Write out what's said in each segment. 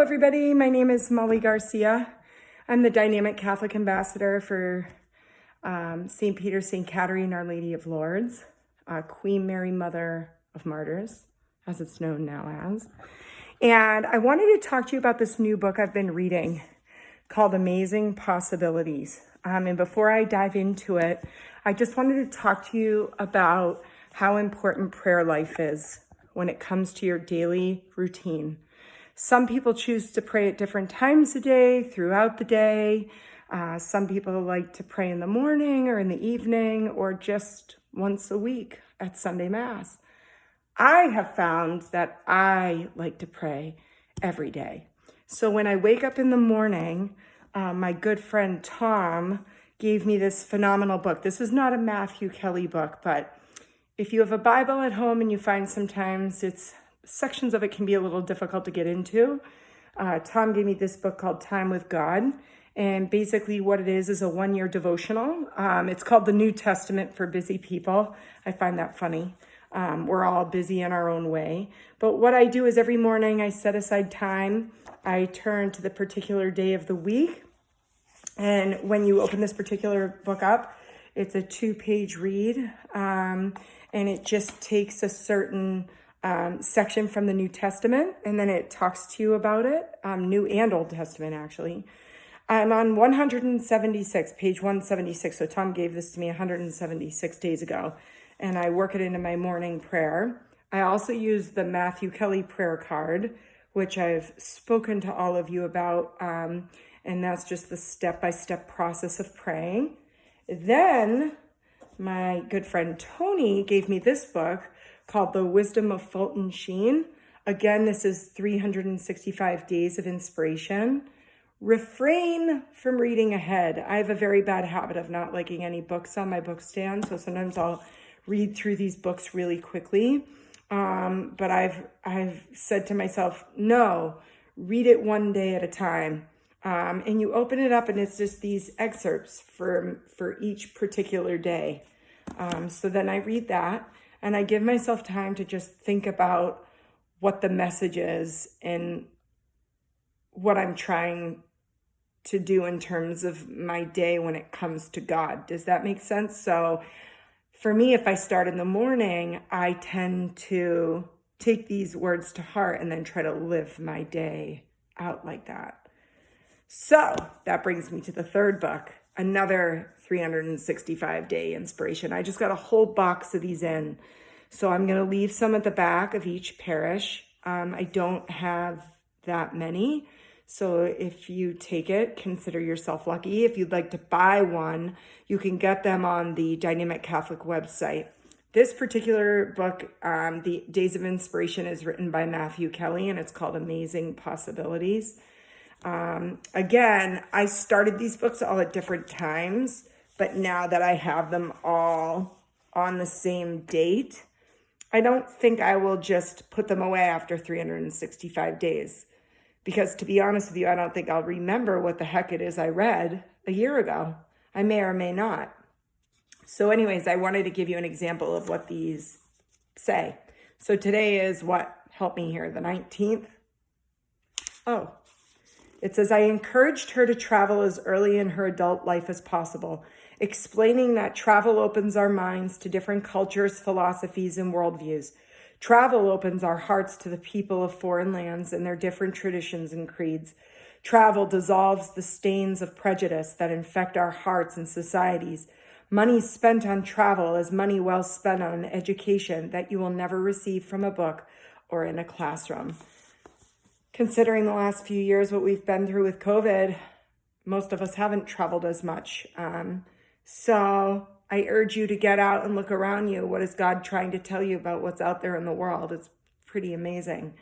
everybody. My name is Molly Garcia. I'm the Dynamic Catholic Ambassador for St. Peter, St. Catherine, Our Lady of Lourdes, Queen Mary, Mother of Martyrs, as it's known now as. And I wanted to talk to you about this new book I've been reading called Amazing Possibilities. And before I dive into it, I just wanted to talk to you about how important prayer life is when it comes to your daily routine. Some people choose to pray at different times a day, throughout the day. Some people like to pray in the morning or in the evening or just once a week at Sunday Mass. I have found that I like to pray every day. So when I wake up in the morning, my good friend Tom gave me this phenomenal book. This is not a Matthew Kelly book, but if you have a Bible at home and you find sometimes sections of it can be a little difficult to get into. Tom gave me this book called Time with God. And basically what it is a one-year devotional. It's called the New Testament for Busy People. I find that funny. We're all busy in our own way. But what I do is every morning I set aside time. I turn to the particular day of the week. And when you open this particular book up, it's a 2-page read. And it just takes a certain section from the New Testament, and then it talks to you about it, New and Old Testament, actually. I'm on 176, page 176, so Tom gave this to me 176 days ago, and I work it into my morning prayer. I also use the Matthew Kelly prayer card, which I've spoken to all of you about, and that's just the step-by-step process of praying. Then my good friend Tony gave me this book called The Wisdom of Fulton Sheen. Again, this is 365 days of inspiration. Refrain from reading ahead. I have a very bad habit of not liking any books on my book stand, so sometimes I'll read through these books really quickly. But I've said to myself, no, read it one day at a time. And you open it up and it's just these excerpts for each particular day. So then I read that. And I give myself time to just think about what the message is and what I'm trying to do in terms of my day when it comes to God. Does that make sense? So for me, if I start in the morning, I tend to take these words to heart and then try to live my day out like that. So that brings me to the third book, another 365-day inspiration. I just got a whole box of these in. So I'm going to leave some at the back of each parish. I don't have that many. So if you take it, consider yourself lucky. If you'd like to buy one, you can get them on the Dynamic Catholic website. This particular book, The Days of Inspiration, is written by Matthew Kelly, and it's called Amazing Possibilities. Again, I started these books all at different times, but now that I have them all on the same date, I don't think I will just put them away after 365 days. Because to be honest with you, I don't think I'll remember what the heck it is I read a year ago. I may or may not. So anyways, I wanted to give you an example of what these say. So today is what? Help me here, the 19th? Oh. It says, I encouraged her to travel as early in her adult life as possible, explaining that travel opens our minds to different cultures, philosophies, and worldviews. Travel opens our hearts to the people of foreign lands and their different traditions and creeds. Travel dissolves the stains of prejudice that infect our hearts and societies. Money spent on travel is money well spent on an education that you will never receive from a book or in a classroom. Considering the last few years, what we've been through with COVID, most of us haven't traveled as much. So I urge you to get out and look around you. What is God trying to tell you about what's out there in the world? It's pretty amazing.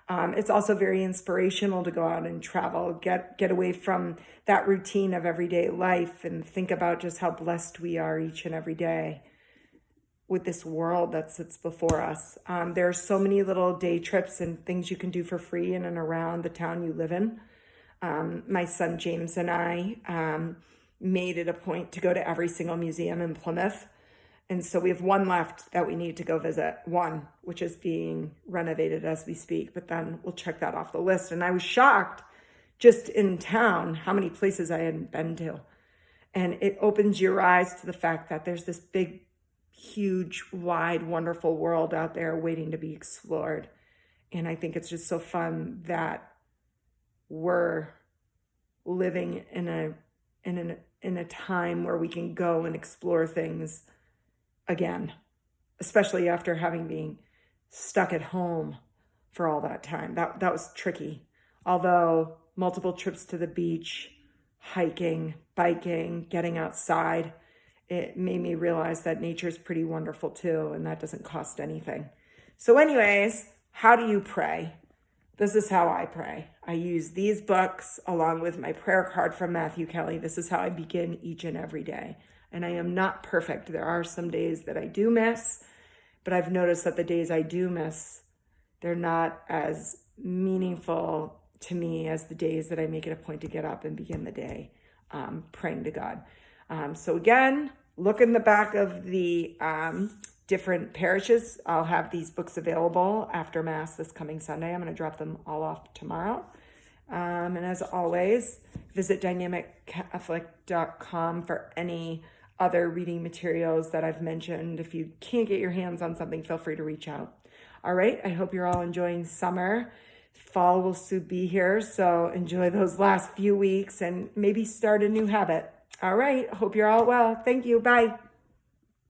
It's also very inspirational to go out and travel, get away from that routine of everyday life and think about just how blessed we are each and every day with this world that sits before us. There are so many little day trips and things you can do for free in and around the town you live in. My son James and I made it a point to go to every single museum in Plymouth And so we have one left that we need to go visit, one, which is being renovated as we speak, but then we'll check that off the list. And I was shocked just in town how many places I hadn't been to. And it opens your eyes to the fact that there's this big, huge, wide, wonderful world out there waiting to be explored. And I think it's just so fun that we're living in a time where we can go and explore things again, especially after having been stuck at home for all that time. That was tricky. Although multiple trips to the beach, hiking, biking, getting outside, it made me realize that nature is pretty wonderful too, and that doesn't cost anything. So anyways, how do you pray? This is how I pray. I use these books along with my prayer card from Matthew Kelly. This is how I begin each and every day. And I am not perfect. There are some days that I do miss, but I've noticed that the days I do miss, they're not as meaningful to me as the days that I make it a point to get up and begin the day praying to God. So again, look in the back of the different parishes. I'll have these books available after Mass this coming Sunday. I'm going to drop them all off tomorrow. And as always, visit dynamiccatholic.com for any other reading materials that I've mentioned. If you can't get your hands on something, feel free to reach out. All right, I hope you're all enjoying summer. Fall will soon be here, so enjoy those last few weeks and maybe start a new habit. All right, hope you're all well. Thank you. Bye.